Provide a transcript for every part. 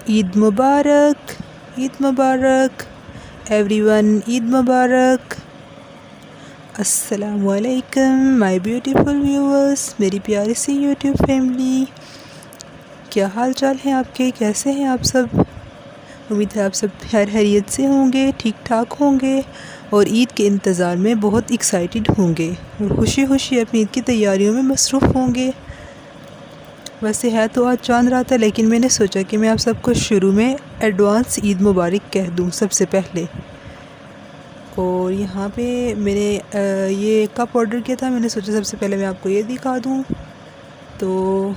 عید مبارک، عید مبارک every one, عید مبارک۔ السلام علیکم مائی beautiful viewers, میری پیاری سی یوٹیوب فیملی، کیا حال چال ہیں آپ کے؟ کیسے ہیں آپ سب؟ امید ہے آپ سب خیریت سے ہوں گے، ٹھیک ٹھاک ہوں گے اور عید کے انتظار میں بہت ایکسائٹڈ ہوں گے اور خوشی خوشی اپنی عید کی تیاریوں میں مصروف ہوں گے۔ ویسے ہے تو آج چاند رات ہے، لیکن میں نے سوچا کہ میں آپ سب کو شروع میں ایڈوانس عید مبارک کہہ دوں سب سے پہلے۔ اور یہاں پہ میں نے یہ کپ آرڈر کیا تھا، میں نے سوچا سب سے پہلے میں آپ کو یہ دکھا دوں۔ تو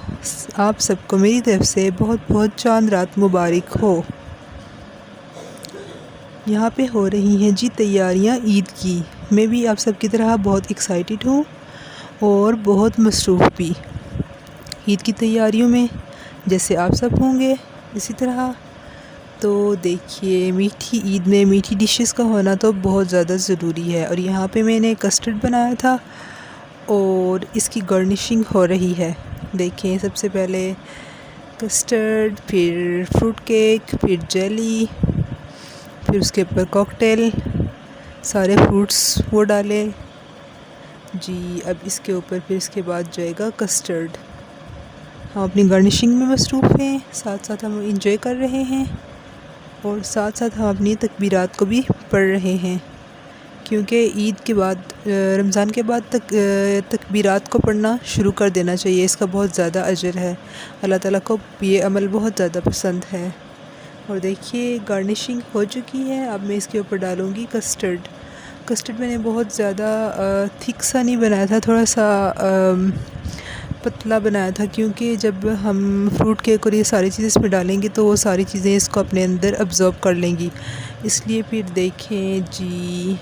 آپ سب کو میری طرف سے بہت بہت چاند رات مبارک ہو۔ یہاں پہ ہو رہی ہیں جی تیاریاں عید کی۔ میں بھی آپ سب کی طرح بہت ایکسائٹڈ ہوں اور بہت مصروف بھی عید کی تیاریوں میں، جیسے آپ سب ہوں گے اسی طرح۔ تو دیکھیے، میٹھی عید میں میٹھی ڈشز کا ہونا تو بہت زیادہ ضروری ہے، اور یہاں پہ میں نے کسٹرڈ بنایا تھا اور اس کی گارنشنگ ہو رہی ہے۔ دیکھیں، سب سے پہلے کسٹرڈ، پھر فروٹ کیک، پھر جیلی، پھر اس کے اوپر کاکٹیل، سارے فروٹس وہ ڈالے جی۔ اب اس کے اوپر پھر اس کے بعد جائے گا کسٹرڈ۔ ہم اپنی گارنشنگ میں مصروف ہیں، ساتھ ساتھ ہم انجوائے کر رہے ہیں اور ساتھ ساتھ ہم اپنی تکبیرات کو بھی پڑھ رہے ہیں، کیونکہ عید کے بعد، رمضان کے بعد تکبیرات کو پڑھنا شروع کر دینا چاہیے۔ اس کا بہت زیادہ اجر ہے، اللہ تعالیٰ کو یہ عمل بہت زیادہ پسند ہے۔ اور دیکھیے، گارنشنگ ہو چکی ہے۔ اب میں اس کے اوپر ڈالوں گی کسٹرڈ۔ کسٹرڈ میں نے بہت زیادہ تھک سا نہیں بنایا تھا، تھوڑا سا پتلا بنایا تھا، کیونکہ جب ہم فروٹ کیک اور یہ ساری چیزیں اس میں ڈالیں گے تو وہ ساری چیزیں اس کو اپنے اندر ابزارب کر لیں گی، اس لیے پھر دیکھیں جی،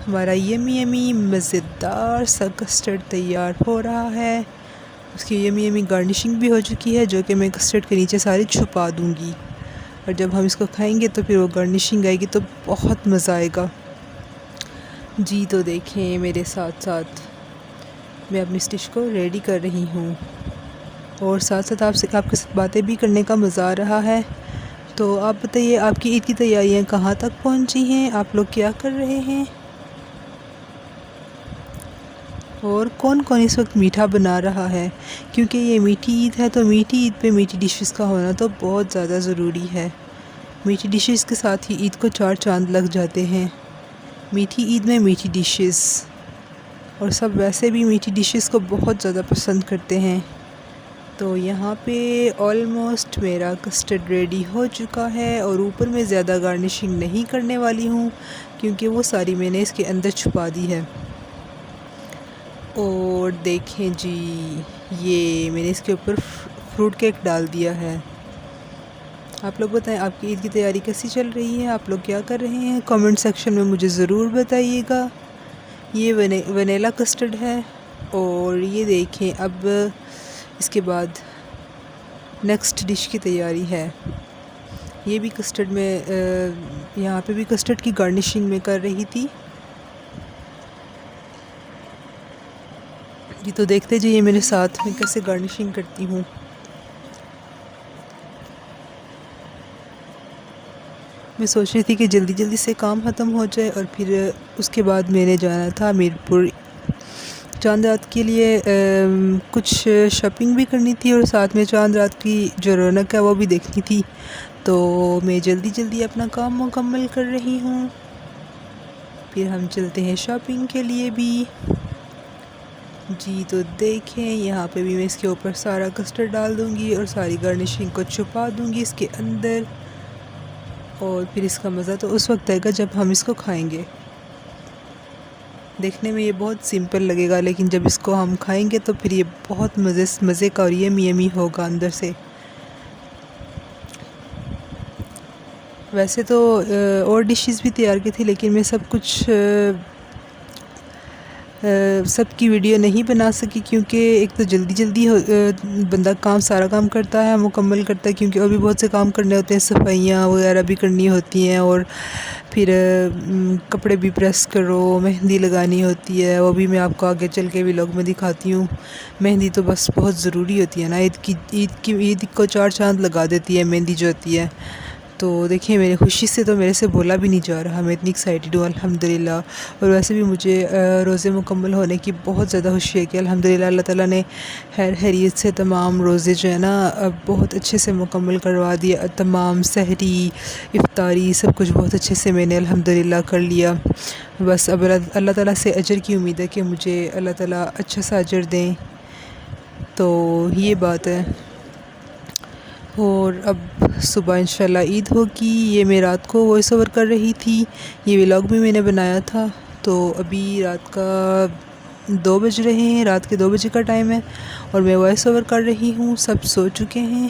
ہمارا یمی یمی مزیدار سا کسٹرڈ تیار ہو رہا ہے۔ اس کی یمی یمی گارنشنگ بھی ہو چکی ہے، جو کہ میں کسٹرڈ کے نیچے ساری چھپا دوں گی، اور جب ہم اس کو کھائیں گے تو پھر وہ گارنشنگ آئے گی تو بہت مزہ آئے گا جی۔ تو دیکھیں، میرے ساتھ ساتھ میں اپنی اس ڈش کو ریڈی کر رہی ہوں، اور ساتھ ساتھ آپ کے ساتھ باتیں بھی کرنے کا مزہ آ رہا ہے۔ تو آپ بتائیے، آپ کی عید کی تیاریاں کہاں تک پہنچی ہیں؟ آپ لوگ کیا کر رہے ہیں؟ اور کون کون اس وقت میٹھا بنا رہا ہے؟ کیونکہ یہ میٹھی عید ہے، تو میٹھی عید پہ میٹھی ڈشز کا ہونا تو بہت زیادہ ضروری ہے۔ میٹھی ڈشز کے ساتھ ہی عید کو چار چاند لگ جاتے ہیں۔ میٹھی عید میں میٹھی ڈشز، اور سب ویسے بھی میٹھی ڈشز کو بہت زیادہ پسند کرتے ہیں۔ تو یہاں پہ آلموسٹ میرا کسٹرڈ ریڈی ہو چکا ہے، اور اوپر میں زیادہ گارنشنگ نہیں کرنے والی ہوں، کیونکہ وہ ساری میں نے اس کے اندر چھپا دی ہے۔ اور دیکھیں جی، یہ میں نے اس کے اوپر فروٹ کیک ڈال دیا ہے۔ آپ لوگ بتائیں، آپ کی عید کی تیاری کیسی چل رہی ہے؟ آپ لوگ کیا کر رہے ہیں؟ کامنٹ سیکشن میں مجھے ضرور بتائیے گا۔ یہ ونیلا کسٹرڈ ہے، اور یہ دیکھیں، اب اس کے بعد نیکسٹ ڈش کی تیاری ہے۔ یہ بھی کسٹرڈ میں، یہاں پہ بھی کسٹرڈ کی گارنشنگ میں کر رہی تھی جی۔ تو دیکھتے جائیے میرے ساتھ میں کیسے گارنشنگ کرتی ہوں۔ میں سوچ رہی تھی کہ جلدی جلدی سے کام ختم ہو جائے، اور پھر اس کے بعد میں نے جانا تھا میرپور چاند رات کے لیے، کچھ شاپنگ بھی کرنی تھی، اور ساتھ میں چاند رات کی جو رونق ہے وہ بھی دیکھنی تھی۔ تو میں جلدی جلدی اپنا کام مکمل کر رہی ہوں، پھر ہم چلتے ہیں شاپنگ کے لیے بھی جی۔ تو دیکھیں، یہاں پہ بھی میں اس کے اوپر سارا کسٹرڈ ڈال دوں گی اور ساری گارنشنگ کو چھپا دوں گی اس کے اندر، اور پھر اس کا مزہ تو اس وقت آئے گا جب ہم اس کو کھائیں گے۔ دیکھنے میں یہ بہت سمپل لگے گا، لیکن جب اس کو ہم کھائیں گے تو پھر یہ بہت مزے کا اور یمی یمی ہوگا اندر سے۔ ویسے تو اور ڈشز بھی تیار کی تھی، لیکن میں سب کچھ سب کی ویڈیو نہیں بنا سکی، کیونکہ ایک تو جلدی بندہ سارا کام کرتا ہے، مکمل کرتا ہے، کیونکہ اور بھی بہت سے کام کرنے ہوتے ہیں، صفائیاں وغیرہ بھی کرنی ہوتی ہیں، اور پھر کپڑے بھی پریس کرو، مہندی لگانی ہوتی ہے، وہ بھی میں آپ کو آگے چل کے ولاگ میں دکھاتی ہوں۔ مہندی تو بس بہت ضروری ہوتی ہے نا، عید کو 4 چاند لگا دیتی ہے مہندی جو ہوتی ہے۔ تو دیکھیں میرے خوشی سے تو میرے سے بولا بھی نہیں جا رہا، میں اتنی ایکسائٹیڈ ہوں الحمدللہ۔ اور ویسے بھی مجھے روزے مکمل ہونے کی بہت زیادہ خوشی ہے کہ الحمدللہ اللہ تعالیٰ نے خیریت سے تمام روزے جو ہے نا بہت اچھے سے مکمل کروا دیا، تمام سحری افطاری سب کچھ بہت اچھے سے میں نے الحمدللہ کر لیا۔ بس اب اللہ تعالیٰ سے اجر کی امید ہے کہ مجھے اللہ تعالیٰ اچھا سا اجر دیں، تو یہ بات ہے۔ اور اب صبح انشاءاللہ عید ہوگی، یہ میں رات کو وائس اوور کر رہی تھی، یہ ولاگ بھی میں نے بنایا تھا۔ تو ابھی رات کا 2 بج رہے ہیں، رات کے 2 بجے کا ٹائم ہے، اور میں وائس اوور کر رہی ہوں، سب سو چکے ہیں۔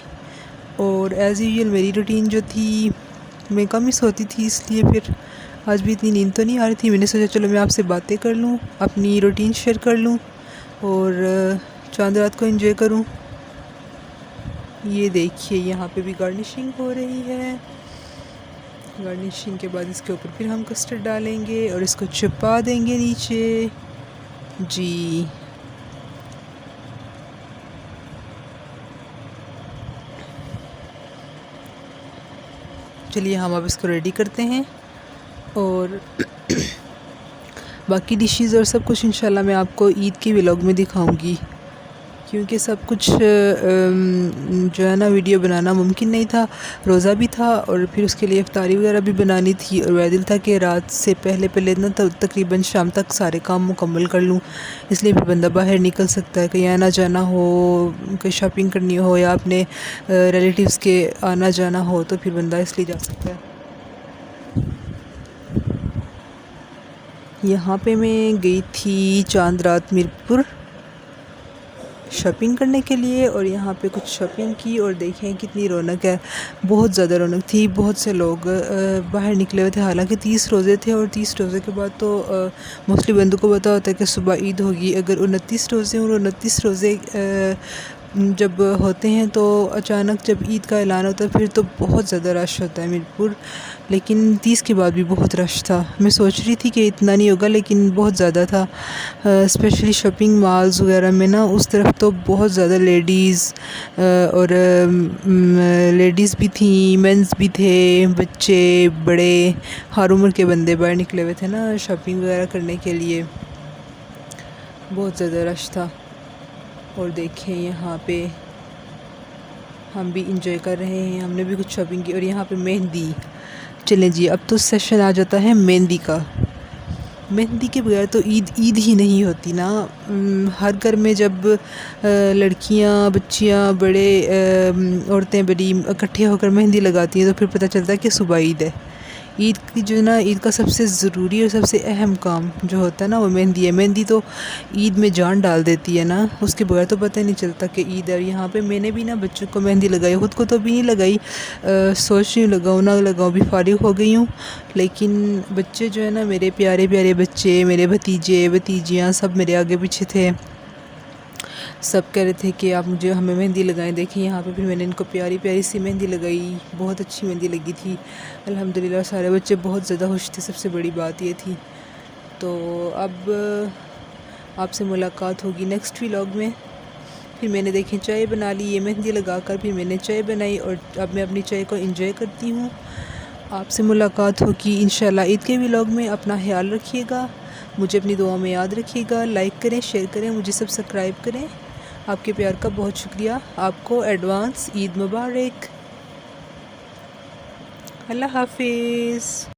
اور ایز یوزول میری روٹین جو تھی، میں کم ہی سوتی تھی، اس لیے پھر آج بھی اتنی نیند تو نہیں آ رہی تھی، میں نے سوچا چلو میں آپ سے باتیں کر لوں، اپنی روٹین شیئر کر لوں، اور چاند رات کو انجوائے کروں۔ یہ دیکھیے یہاں پہ بھی گارنشنگ ہو رہی ہے، گارنشنگ کے بعد اس کے اوپر پھر ہم کسٹرڈ ڈالیں گے اور اس کو چھپا دیں گے نیچے۔ جی چلیے ہم اب اس کو ریڈی کرتے ہیں، اور باقی ڈشز اور سب کچھ انشاءاللہ میں آپ کو عید کی ولاگ میں دکھاؤں گی، کیونکہ سب کچھ جو ہے نا ویڈیو بنانا ممکن نہیں تھا، روزہ بھی تھا، اور پھر اس کے لیے افطاری وغیرہ بھی بنانی تھی، اور وہ دل تھا کہ رات سے پہلے نا تقریباً شام تک سارے کام مکمل کر لوں، اس لیے پھر بندہ باہر نکل سکتا ہے، کہیں آنا جانا ہو، کہیں شاپنگ کرنی ہو، یا اپنے ریلیٹیوز کے آنا جانا ہو، تو پھر بندہ اس لیے جا سکتا ہے۔ یہاں پہ میں گئی تھی چاند رات میرپور شاپنگ کرنے کے لیے، اور یہاں پہ کچھ شاپنگ کی، اور دیکھیں کتنی رونق ہے، بہت زیادہ رونق تھی، بہت سے لوگ باہر نکلے ہوئے تھے، حالانکہ 30 روزے تھے، اور 30 روزے کے بعد تو موسٹلی بندوں کو پتہ ہوتا ہے کہ صبح عید ہوگی، اگر 29 روزے اور 29 روزے جب ہوتے ہیں تو اچانک جب عید کا اعلان ہوتا ہے پھر تو بہت زیادہ رش ہوتا ہے میرپور، لیکن 30 کے بعد بھی بہت رش تھا، میں سوچ رہی تھی کہ اتنا نہیں ہوگا لیکن بہت زیادہ تھا، اسپیشلی شاپنگ مالز وغیرہ میں نا اس طرف تو بہت زیادہ لیڈیز بھی تھیں، مینز بھی تھے، بچے بڑے ہر عمر کے بندے باہر نکلے ہوئے تھے نا شاپنگ وغیرہ کرنے کے لیے، بہت زیادہ رش تھا۔ اور دیکھیں یہاں پہ ہم بھی انجوائے کر رہے ہیں، ہم نے بھی کچھ شاپنگ کی، اور یہاں پہ مہندی، چلیں جی اب تو سیشن آ جاتا ہے مہندی کا۔ مہندی کے بغیر تو عید ہی نہیں ہوتی نا، ہر گھر میں جب لڑکیاں بچیاں بڑے عورتیں بڑی اکٹھے ہو کر مہندی لگاتی ہیں تو پھر پتہ چلتا ہے کہ صبح عید ہے۔ عید کی جو ہے نا، عید کا سب سے ضروری اور سب سے اہم کام جو ہوتا ہے نا وہ مہندی ہے، مہندی تو عید میں جان ڈال دیتی ہے نا، اس کے بغیر تو پتہ نہیں چلتا کہ عید ہے۔ یہاں پہ میں نے بھی نا بچوں کو مہندی لگائی، خود کو تو بھی نہیں لگائی، سوچ رہی ہوں لگاؤں نہ لگاؤں، بھی فارغ ہو گئی ہوں، لیکن بچے جو ہے نا میرے پیارے پیارے بچے، میرے بھتیجے بھتیجیاں سب میرے آگے پیچھے تھے، سب کہہ رہے تھے کہ آپ ہمیں مہندی لگائیں۔ دیکھیں یہاں پہ پھر میں نے ان کو پیاری پیاری سی مہندی لگائی، بہت اچھی مہندی لگی تھی الحمدللہ، سارے بچے بہت زیادہ خوش تھے، سب سے بڑی بات یہ تھی۔ تو اب آپ سے ملاقات ہوگی نیکسٹ ولاگ میں۔ پھر میں نے دیکھیں چائے بنا لی، یہ مہندی لگا کر پھر میں نے چائے بنائی، اور اب میں اپنی چائے کو انجوائے کرتی ہوں۔ آپ سے ملاقات ہوگی انشاءاللہ عید کے ولاگ میں، اپنا خیال رکھیے گا، مجھے اپنی دعا میں یاد رکھیے گا، لائک کریں، شیئر کریں، مجھے سبسکرائب کریں، آپ کے پیار کا بہت شکریہ، آپ کو ایڈوانس عید مبارک، اللہ حافظ۔